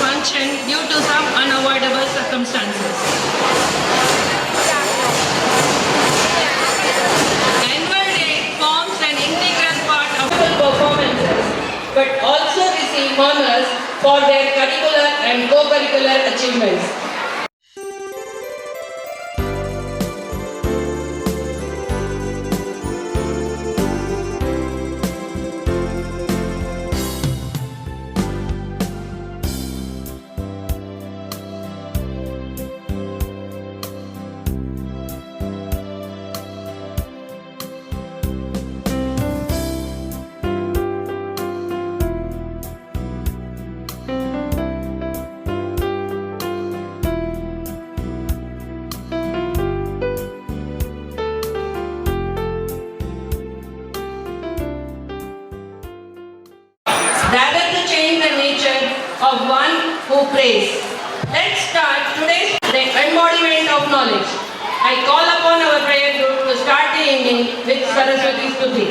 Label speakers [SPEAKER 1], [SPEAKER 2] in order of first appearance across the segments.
[SPEAKER 1] function due to some unavoidable circumstances. Annual Day forms an integral part of performances, but also receive honors for their curricular and co-curricular achievements. Rather to change the nature of one who prays. Let's start today's embodiment of knowledge. I call upon our prayer group to start the evening with Saraswati Stuti.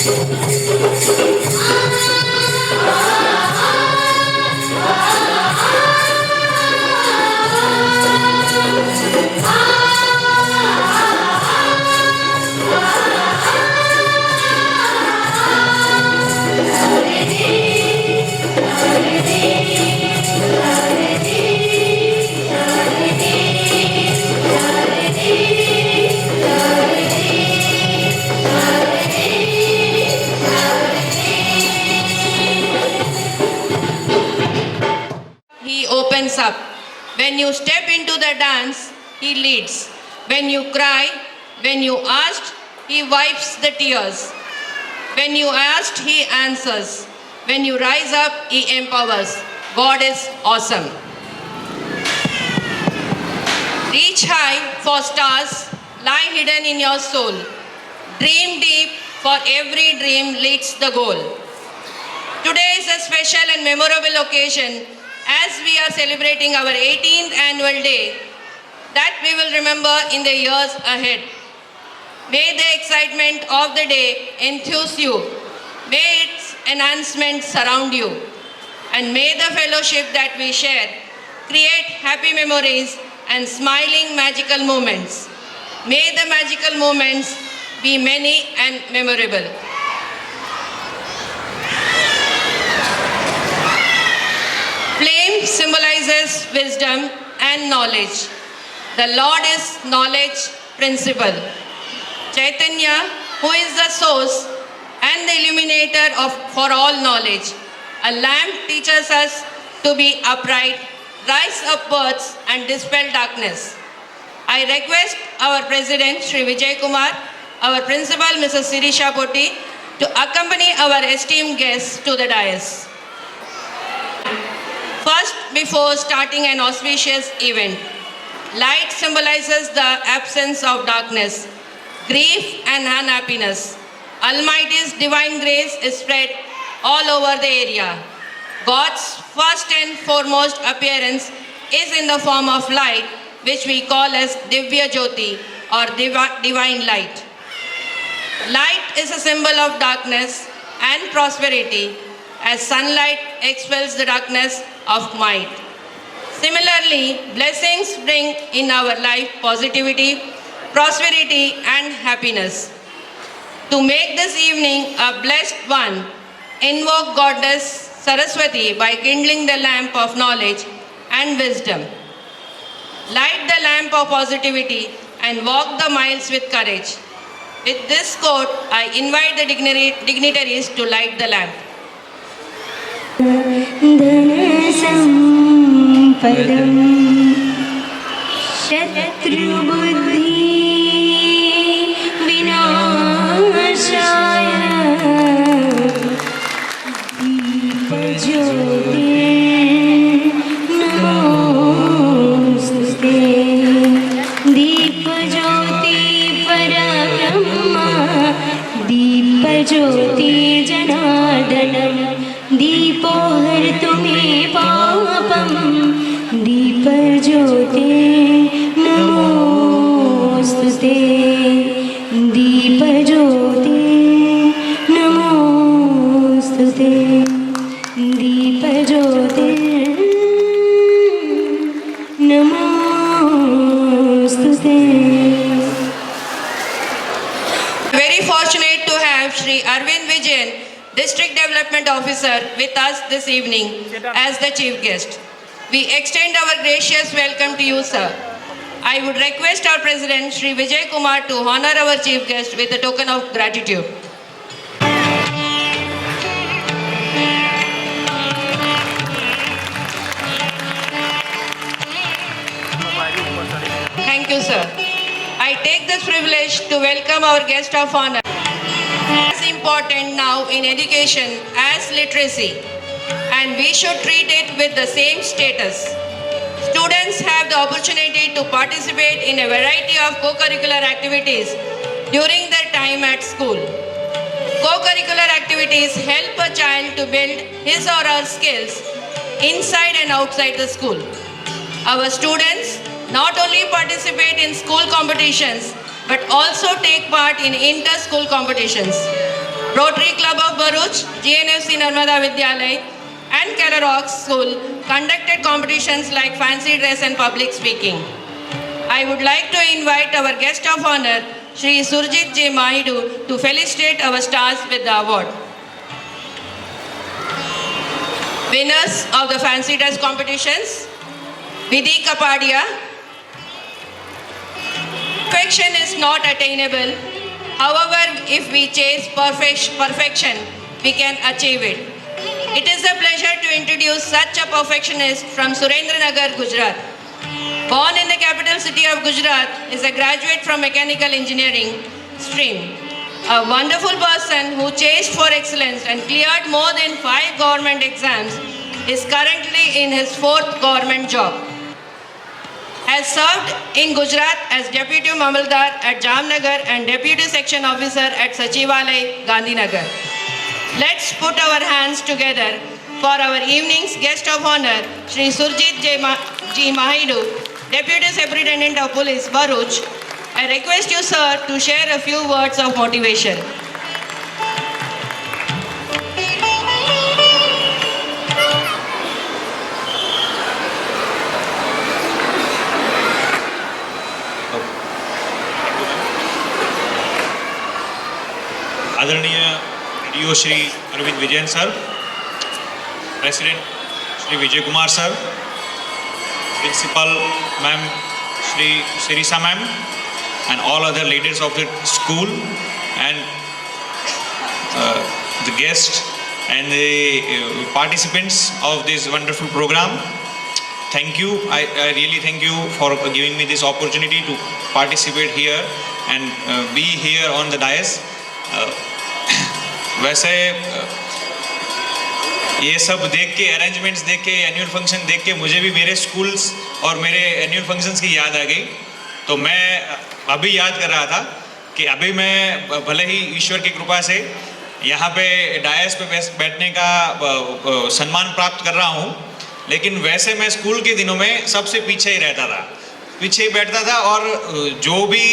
[SPEAKER 1] He opens up. When you step into the dance, he leads. When you cry, when you ask, he wipes the tears. When you ask, he answers. When you rise up, he empowers. God is awesome. Reach high for stars lie hidden in your soul. Dream deep, for every dream leads the goal. Today is a special and memorable occasion as we are celebrating our 18th annual day that we will remember in the years ahead. May the excitement of the day enthuse you. May its enhancement surround you. And may the fellowship that we share create happy memories and smiling magical moments. May the magical moments be many and memorable. Flame symbolizes wisdom and knowledge. The Lord is knowledge principle. Chaitanya, who is the source and the illuminator for all knowledge. A lamp teaches us to be upright, rise upwards and dispel darkness. I request our President Sri Vijay Kumar, our Principal Mrs. Sirisha Potti to accompany our esteemed guests to the dais. First, before starting an auspicious event, light symbolizes the absence of darkness, grief and unhappiness. Almighty's divine grace is spread all over the area. God's first and foremost appearance is in the form of light, which we call as Divya Jyoti or divine light. Light is a symbol of darkness and prosperity, as sunlight expels the darkness of might. Similarly, blessings bring in our life positivity, prosperity and happiness. To make this evening a blessed one, invoke Goddess Saraswati by kindling the lamp of knowledge and wisdom. Light the lamp of positivity and walk the miles with courage. With this quote, I invite the dignitaries to light the lamp.
[SPEAKER 2] धनसम्पदं शत्रुबुद्धि विनाशाय दीपज्योतिर्नमोऽस्तुते दीपज्योति परब्रह्म दीपज्योतिर्जनार्दनम् दीपो हरतु मे पापं दीपज्योते नमोऽस्तुते दीपज्योते नमोऽस्तुते दीपज्योते नमोऽस्तुते.
[SPEAKER 1] Very fortunate to have Sri Arvind Vijayan, District Development Officer, with us this evening as the chief guest. We extend our gracious welcome to you, sir. I would request our President, Sri Vijay Kumar, to honor our chief guest with a token of gratitude. Thank you, sir. I take this privilege to welcome our guest of honor. As important now in education as literacy, and we should treat it with the same status. Students have the opportunity to participate in a variety of co-curricular activities during their time at school. Co-curricular activities help a child to build his or her skills inside and outside the school. Our students not only participate in school competitions but also take part in inter-school competitions. Rotary Club of Bharuch, GNFC Narmada Vidyalay, and Kerala School conducted competitions like fancy dress and public speaking. I would like to invite our guest of honor, Shri Surjit J. Mahidu, to felicitate our stars with the award. Winners of the fancy dress competitions, Vidhi Kapadia. Perfection is not attainable. However, if we chase perfection, we can achieve it. It is a pleasure to introduce such a perfectionist from Surendranagar, Gujarat. Born in the capital city of Gujarat, is a graduate from mechanical engineering stream. A wonderful person who chased for excellence and cleared more than 5 government exams, is currently in his 4th government job. Has served in Gujarat as Deputy Mamaldar at Jamnagar and Deputy Section Officer at Sachivalay, Gandhinagar. Let's put our hands together for our evening's guest of honor, Shri Surjit G. Mahidu, Deputy Superintendent of Police, Bharuch. I request you, sir, to share a few words of motivation.
[SPEAKER 3] आदरणीय DO Shri Arvind Vijayan sir, president Shri Vijay Kumar sir, principal ma'am Shri Sirisa ma'am, and all other leaders of the school and the guests and the participants of this wonderful program. Thank you. I really thank you for giving me this opportunity to participate here and be here on the dais. वैसे ये सब देख के, arrangements देख के, annual function देख के मुझे भी मेरे स्कूल्स और मेरे एनुअल फंक्शंस की याद आ गई। तो मैं अभी याद कर रहा था कि अभी मैं भले ही ईश्वर की कृपा से यहाँ पे डायस पे बैठने का सम्मान प्राप्त कर रहा हूँ, लेकिन वैसे मैं स्कूल के दिनों में सबसे पीछे ही रहता था, पीछे ही बैठता था। और जो भी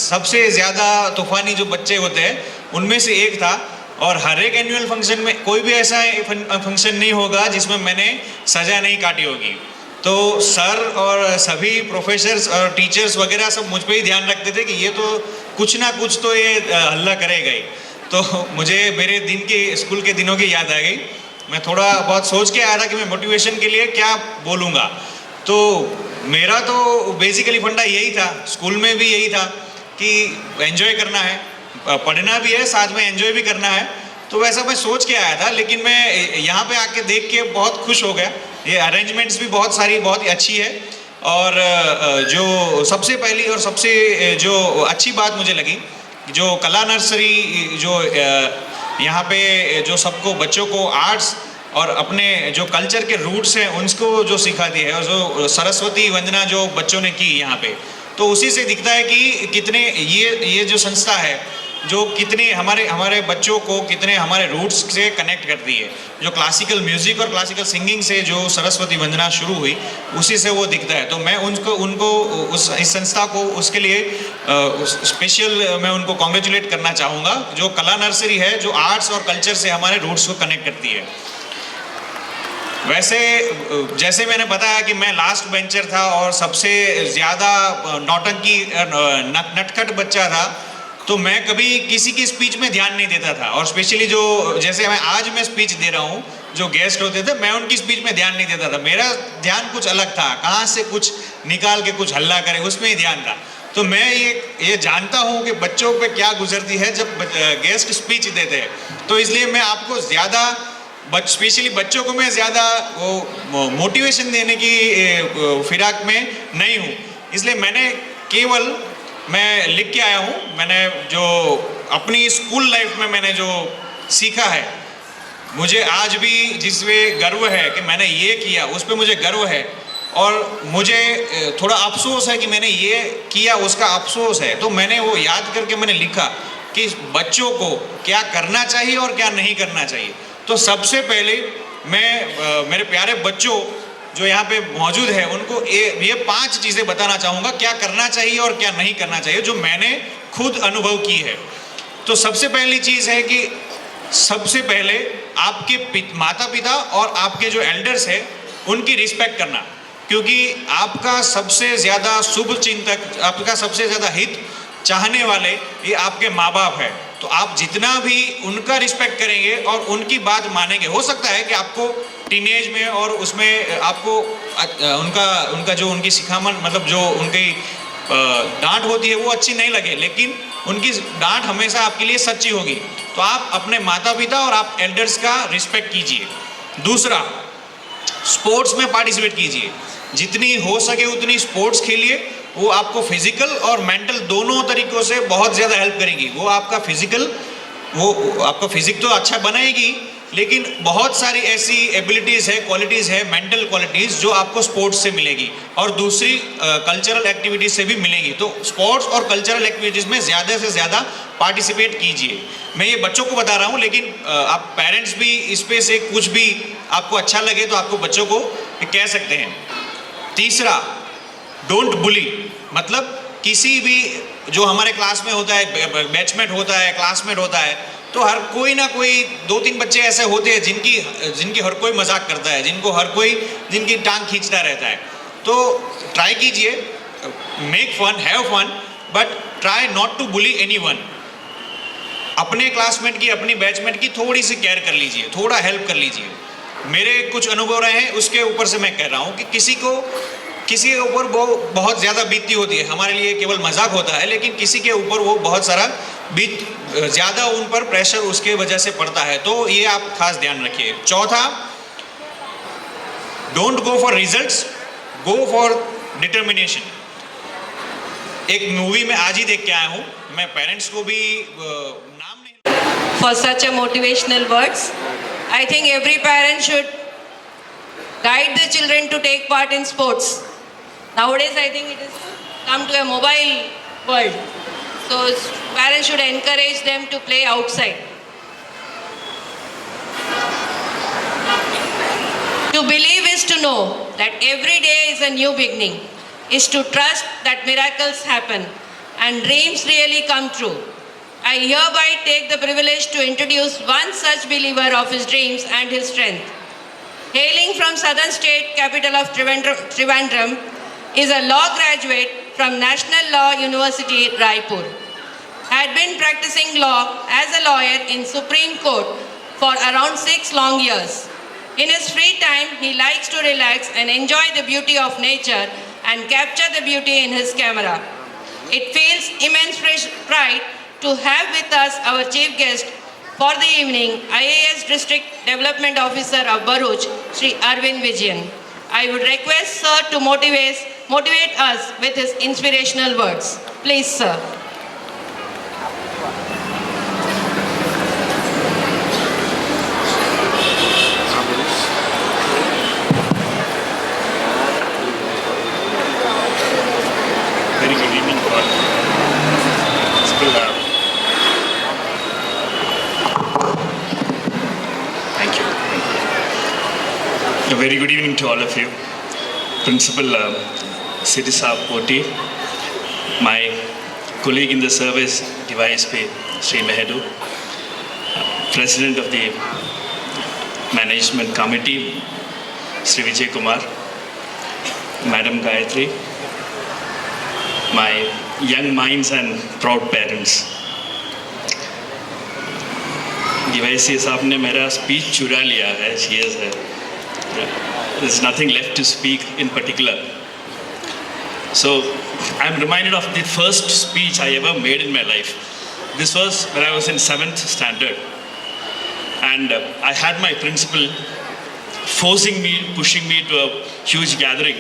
[SPEAKER 3] सबसे ज़्यादा तूफानी जो बच्चे होते हैं उनमें से एक था। और हर एक एनुअल फंक्शन में कोई भी ऐसा फंक्शन नहीं होगा जिसमें मैंने सजा नहीं काटी होगी। तो सर और सभी प्रोफेसर्स और टीचर्स वगैरह सब मुझ पे ही ध्यान रखते थे कि ये तो कुछ ना कुछ तो ये हल्ला करेगा ही। तो मुझे मेरे दिन के स्कूल के दिनों की याद आ गई। मैं थोड़ा बहुत सोच के आया था कि मैं मोटिवेशन के लिए क्या बोलूँगा। तो मेरा तो बेसिकली फंडा यही था, स्कूल में भी यही था कि एंजॉय करना है, पढ़ना भी है, साथ में एंजॉय भी करना है। तो वैसा मैं सोच के आया था, लेकिन मैं यहाँ पे आके देख के बहुत खुश हो गया। ये अरेंजमेंट्स भी बहुत सारी बहुत ही अच्छी है। और जो सबसे पहली और सबसे जो अच्छी बात मुझे लगी, जो कला नर्सरी जो यहाँ पे जो सबको बच्चों को आर्ट्स और अपने जो कल्चर के रूट्स हैं उनको जो सिखाती है, और जो सरस्वती वंदना जो बच्चों ने की यहाँ पे, तो उसी से दिखता है कि कितने ये जो संस्था है जो कितने हमारे बच्चों को कितने हमारे रूट्स से कनेक्ट करती है। जो क्लासिकल म्यूज़िक और क्लासिकल सिंगिंग से जो सरस्वती वंदना शुरू हुई उसी से वो दिखता है। तो मैं उनको इस संस्था को उसके लिए स्पेशल मैं उनको कॉन्ग्रेचुलेट करना चाहूँगा, जो कला नर्सरी है जो आर्ट्स और कल्चर से हमारे रूट्स को कनेक्ट करती है। वैसे जैसे मैंने बताया कि मैं लास्ट बेंचर था और सबसे ज़्यादा नौटंकी नटखट बच्चा था, तो मैं कभी किसी की स्पीच में ध्यान नहीं देता था। और स्पेशली जो जैसे आज मैं स्पीच दे रहा हूँ, जो गेस्ट होते थे मैं उनकी स्पीच में ध्यान नहीं देता था। मेरा ध्यान कुछ अलग था, कहाँ से कुछ निकाल के कुछ हल्ला करे उसमें ही ध्यान था। तो मैं ये जानता हूँ कि बच्चों पे क्या गुजरती है जब गेस्ट स्पीच देते हैं। तो इसलिए मैं आपको ज़्यादा स्पेशली बच्चों को मैं ज़्यादा वो मोटिवेशन देने की फिराक में नहीं हूँ। इसलिए मैंने केवल मैं लिख के आया हूँ, मैंने जो अपनी स्कूल लाइफ में मैंने जो सीखा है, मुझे आज भी जिसमें गर्व है कि मैंने ये किया, उस पर मुझे गर्व है। और मुझे थोड़ा अफसोस है कि मैंने ये किया, उसका अफसोस है। तो मैंने वो याद करके मैंने लिखा कि बच्चों को क्या करना चाहिए और क्या नहीं करना चाहिए। तो सबसे पहले मैं मेरे प्यारे बच्चों जो यहाँ पे मौजूद है उनको ये 5 चीज़ें बताना चाहूँगा, क्या करना चाहिए और क्या नहीं करना चाहिए, जो मैंने खुद अनुभव की है। तो सबसे पहली चीज़ है कि सबसे पहले आपके माता पिता और आपके जो एल्डर्स हैं उनकी रिस्पेक्ट करना, क्योंकि आपका सबसे ज़्यादा शुभ चिंतक, आपका सबसे ज़्यादा हित चाहने वाले ये आपके माँ बाप है। तो आप जितना भी उनका रिस्पेक्ट करेंगे और उनकी बात मानेंगे, हो सकता है कि आपको टीनेज में और उसमें आपको उनका जो उनकी सिखामन, मतलब जो उनकी डांट होती है वो अच्छी नहीं लगे, लेकिन उनकी डांट हमेशा आपके लिए सच्ची होगी। तो आप अपने माता पिता और आप एल्डर्स का रिस्पेक्ट कीजिए। दूसरा, स्पोर्ट्स में पार्टिसिपेट कीजिए, जितनी हो सके उतनी स्पोर्ट्स खेलिए। वो आपको फिजिकल और मेंटल दोनों तरीक़ों से बहुत ज़्यादा हेल्प करेगी। वो आपका फिजिक तो अच्छा बनाएगी, लेकिन बहुत सारी ऐसी एबिलिटीज़ है, क्वालिटीज़ है, मेंटल क्वालिटीज़ जो आपको स्पोर्ट्स से मिलेगी और दूसरी कल्चरल एक्टिविटीज़ से भी मिलेगी। तो स्पोर्ट्स और कल्चरल एक्टिविटीज़ में ज़्यादा से ज़्यादा पार्टिसिपेट कीजिए। मैं ये बच्चों को बता रहा हूँ, लेकिन आप पेरेंट्स भी इस पे से कुछ भी आपको अच्छा लगे तो आपको बच्चों को कह सकते हैं। तीसरा, डोंट बुली, मतलब किसी भी जो हमारे क्लास में होता है, बैचमेट होता है, क्लासमेट होता है, तो हर कोई ना कोई 2-3 बच्चे ऐसे होते हैं जिनकी हर कोई मजाक करता है, जिनकी टांग खींचता रहता है। तो ट्राई कीजिए, make fun, have fun, but try not to bully anyone. अपने क्लासमेट की, अपनी बैचमेट की थोड़ी सी केयर कर लीजिए, थोड़ा हेल्प कर लीजिए। मेरे कुछ अनुभव रहे हैं, उसके ऊपर से मैं कह रहा हूँ कि किसी के ऊपर वो बहुत ज़्यादा बीतती होती है, हमारे लिए केवल मजाक होता है, लेकिन किसी के ऊपर वो बहुत सारा ज़्यादा उन पर प्रेशर उसके वजह से पड़ता है। तो ये आप खास ध्यान रखिए। चौथा, don't go for results, go for determination. एक मूवी में आज ही देख के आया हूँ, मैं पेरेंट्स को भी नाम नहीं।
[SPEAKER 1] For such a motivational words, I think every parent should guide the children to take part in sports. Nowadays, I think it has come to a mobile world. So parents should encourage them to play outside. To believe is to know that every day is a new beginning, is to trust that miracles happen and dreams really come true. I hereby take the privilege to introduce one such believer of his dreams and his strength. Hailing from southern state capital of Trivandrum, is a law graduate from National Law University, Raipur. Had been practicing law as a lawyer in Supreme Court for around 6 long years. In his free time, he likes to relax and enjoy the beauty of nature and capture the beauty in his camera. It feels immense pride to have with us our chief guest for the evening, IAS District Development Officer of Bharuch, Sri Arvind Vijayan. I would request Sir to motivate us with his inspirational words. Please, sir.
[SPEAKER 4] Very good evening, all. Thank you. A very good evening to all of you. Principal Siddhi Poti, my colleague in the service, DYSP Sri Mehedu, President of the Management Committee, Sri Vijay Kumar, Madam Gayatri, my young minds and proud parents. DYSP साहब ने मेरा speech चुरा लिया है, there's nothing left to speak in particular. So I'm reminded of the first speech I ever made in my life. This was when I was in 7th standard. And I had my principal forcing me, pushing me to a huge gathering,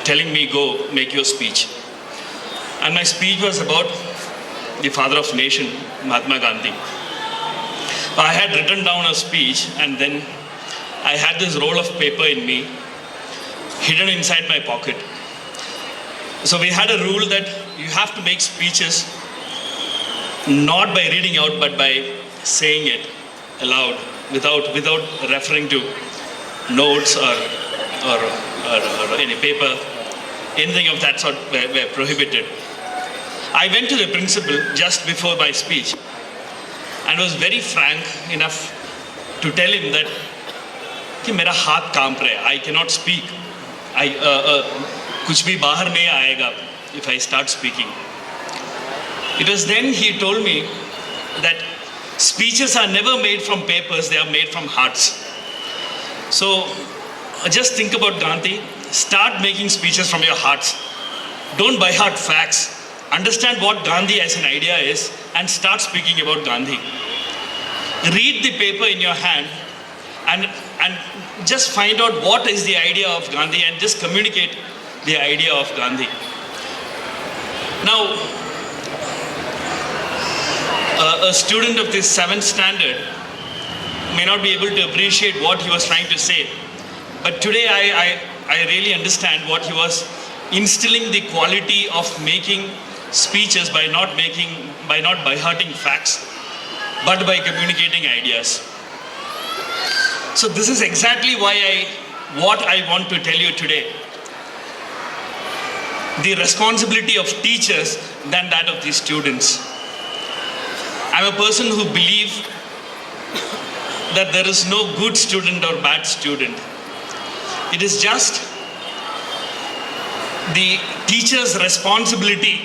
[SPEAKER 4] telling me, go make your speech. And my speech was about the father of nation, Mahatma Gandhi. I had written down a speech, and then I had this roll of paper in me, hidden inside my pocket. So we had a rule that you have to make speeches not by reading out, but by saying it aloud, without referring to notes or any paper. Anything of that sort were prohibited. I went to the principal just before my speech, and was very frank enough to tell him that कि मेरा हाथ कांप रहा है, I cannot speak, कुछ भी बाहर नहीं आएगा if I start speaking. It was then he told me that speeches are never made from papers, they are made from hearts. So just think about Gandhi, start making speeches from your hearts. Don't by heart facts. Understand what Gandhi as an idea is and start speaking about Gandhi. Read the paper in your hand and just find out what is the idea of Gandhi and just communicate the idea of Gandhi. Now, a student of this 7th standard may not be able to appreciate what he was trying to say, but today I really understand what he was instilling, the quality of making speeches by not by hearting facts, but by communicating ideas. So this is exactly what I want to tell you today. The responsibility of teachers than that of the students. I'm a person who believes that there is no good student or bad student. It is just the teacher's responsibility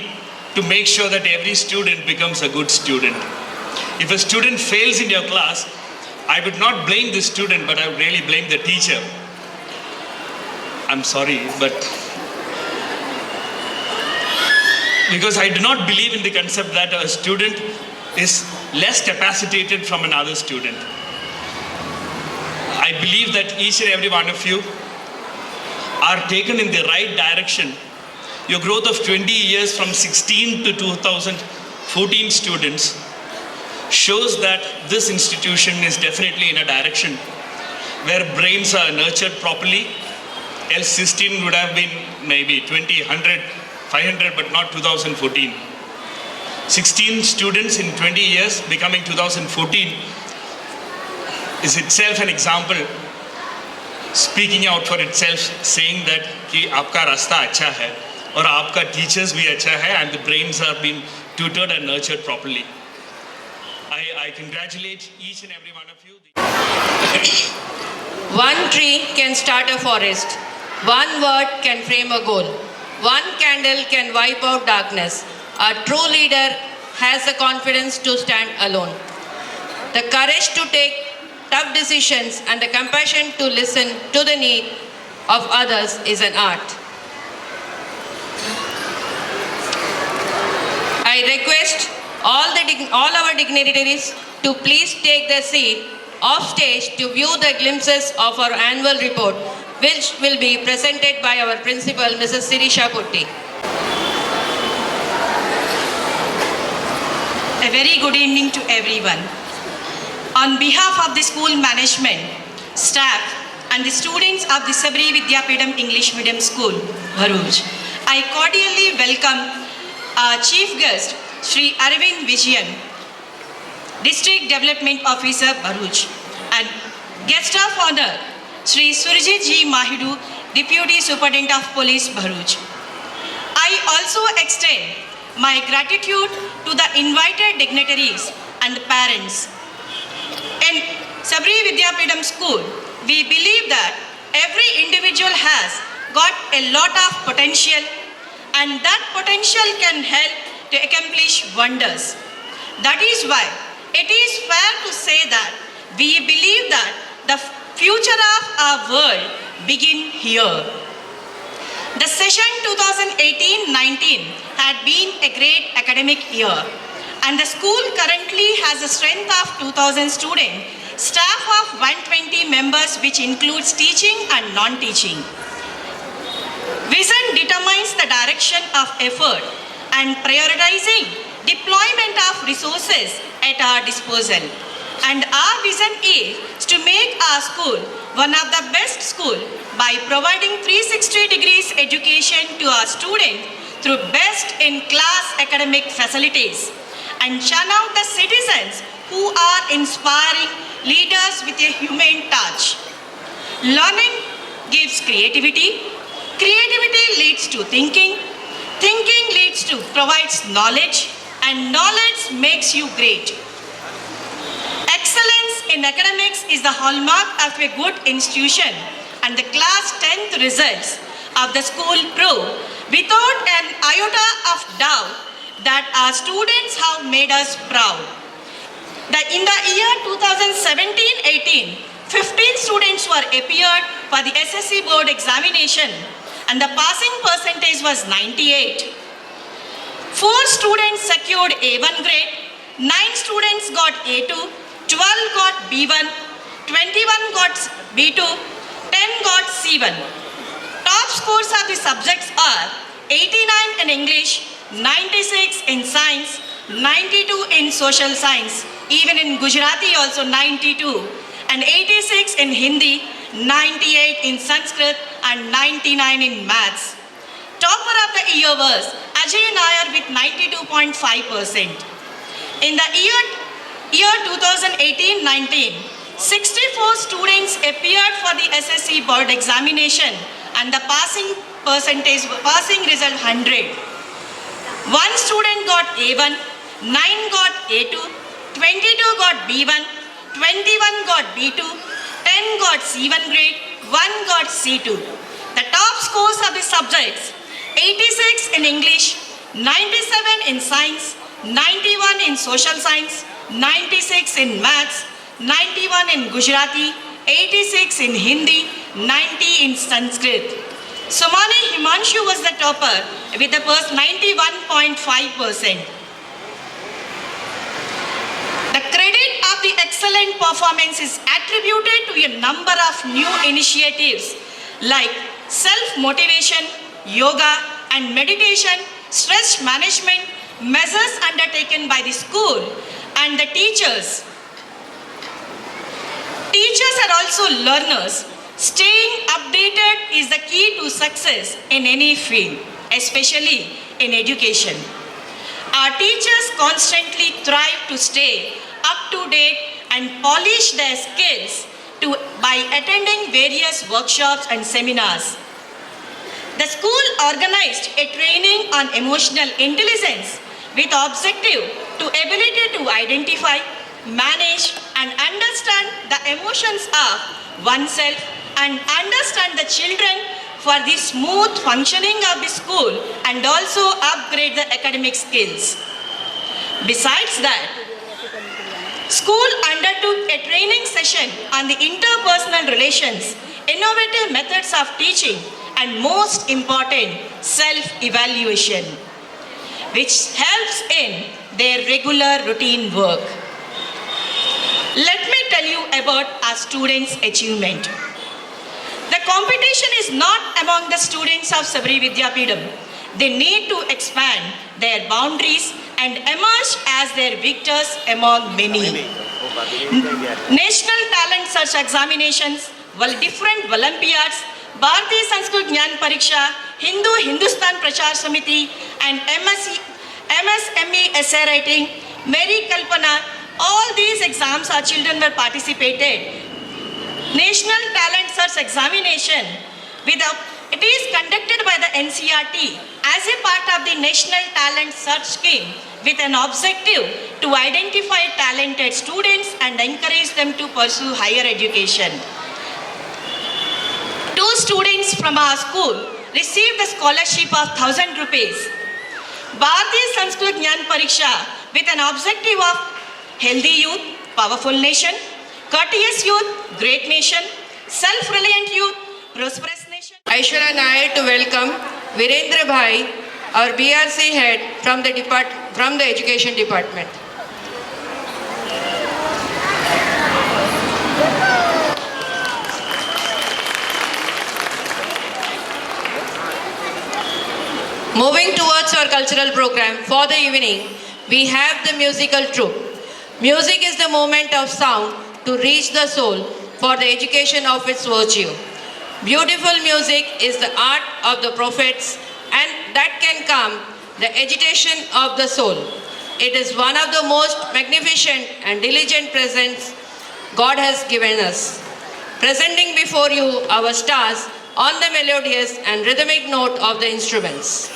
[SPEAKER 4] to make sure that every student becomes a good student. If a student fails in your class, I would not blame the student, but I would really blame the teacher. I'm sorry, but because I do not believe in the concept that a student is less capacitated from another student. I believe that each and every one of you are taken in the right direction. Your growth of 20 years from 16 to 2014 students shows that this institution is definitely in a direction where brains are nurtured properly. Else 16 would have been maybe 20, 100, 500, but not 2014. 16 students in 20 years becoming 2014 is itself an example, speaking out for itself, saying that कि आपका रास्ता अच्छा है और आपका teachers भी अच्छा है and the brains are being tutored and nurtured properly. I congratulate each and every one of you.
[SPEAKER 1] One tree can start a forest. One word can frame a goal. One candle can wipe out darkness. A true leader has the confidence to stand alone, the courage to take tough decisions, and the compassion to listen to the need of others is an art. I request all our dignitaries to please take their seat off stage to view the glimpses of our annual report, which will be presented by our principal, Mrs. Sirisha Putti.
[SPEAKER 5] A very good evening to everyone. On behalf of the school management, staff and the students of the Sabri Vidyapeetham English Medium School, Bharuch, I cordially welcome our chief guest, Sri Arvind Vijayan, District Development Officer, Bharuch, and guest of honor, Sri Surjit G. Mahidu, Deputy Superintendent of Police, Bharuch. I also extend my gratitude to the invited dignitaries and parents. In Sabri Vidyapeetham School, we believe that every individual has got a lot of potential, and that potential can help to accomplish wonders. That is why it is fair to say that we believe that the future of our world begins here. The session 2018-19 had been a great academic year, and the school currently has a strength of 2,000 students, staff of 120 members, which includes teaching and non-teaching. Vision determines the direction of effort and prioritizing deployment of resources at our disposal. And our vision is to make our school one of the best schools by providing 360 degrees education to our students through best-in-class academic facilities, and churn out the citizens who are inspiring leaders with a human touch. Learning gives creativity, creativity leads to thinking, thinking leads to provides knowledge, and knowledge makes you great. in academics is the hallmark of a good institution, and the class 10th results of the school prove without an iota of doubt that our students have made us proud. In the year 2017-18, 15 students were appeared for the SSC board examination and the passing percentage was 98. 4 students secured A1 grade, 9 students got A2, 12 got B1, 21 got B2, 10 got C1. Top scores of the subjects are 89 in English, 96 in science, 92 in social science, even in Gujarati also 92, and 86 in Hindi, 98 in Sanskrit, and 99 in maths. Topper of the year was Ajay Nair with 92.5%. In the year 2018-19, 64 students appeared for the SSC board examination and the passing result 100. 1 student got A1, 9 got A2, 22 got B1, 21 got B2, 10 got C1 grade, 1 got C2. The top scores of the subjects: 86 in English, 97 in science, 91 in social science, 96 in maths, 91 in Gujarati, 86 in Hindi, 90 in Sanskrit. Somani Himanshu was the topper with a 91.5%. The credit of the excellent performance is attributed to a number of new initiatives like self-motivation, yoga and meditation, stress management, measures undertaken by the school and the teachers. Teachers are also learners. Staying updated is the key to success in any field, especially in education. Our teachers constantly strive to stay up to date and polish their skills by attending various workshops and seminars. The school organized a training on emotional intelligence with objective to ability to identify, manage and understand the emotions of oneself and understand the children for the smooth functioning of the school and also upgrade the academic skills. Besides that, school undertook a training session on the interpersonal relations, innovative methods of teaching and most important, self-evaluation, which helps in their regular routine work. Let me tell you about our students' achievement. The competition is not among the students of Sabri Vidyapeetham. They need to expand their boundaries and emerge as their victors among many. National talent search examinations, different Olympiads, Bharati Sanskrit Gyan Pariksha, Hindustan Prachar Samiti and MSME essay writing, Mary Kalpana, all these exams our children were participated. National Talent Search Examination, it is conducted by the NCERT as a part of the National Talent Search Scheme with an objective to identify talented students and encourage them to pursue higher education. 2 students from our school received the scholarship of 1,000 rupees. Bharati Sanskrit Gyan Pariksha with an objective of healthy youth, powerful nation, courteous youth, great nation, self-reliant youth, prosperous nation.
[SPEAKER 1] Aishwarya Nair to welcome Virendra Bhai, our BRC head from the Education Department. Moving towards our cultural program for the evening, we have the musical troupe. Music is the moment of sound to reach the soul for the education of its virtue. Beautiful music is the art of the prophets and that can calm the agitation of the soul. It is one of the most magnificent and diligent presents God has given us. Presenting before you our stars on the melodious and rhythmic note of the instruments.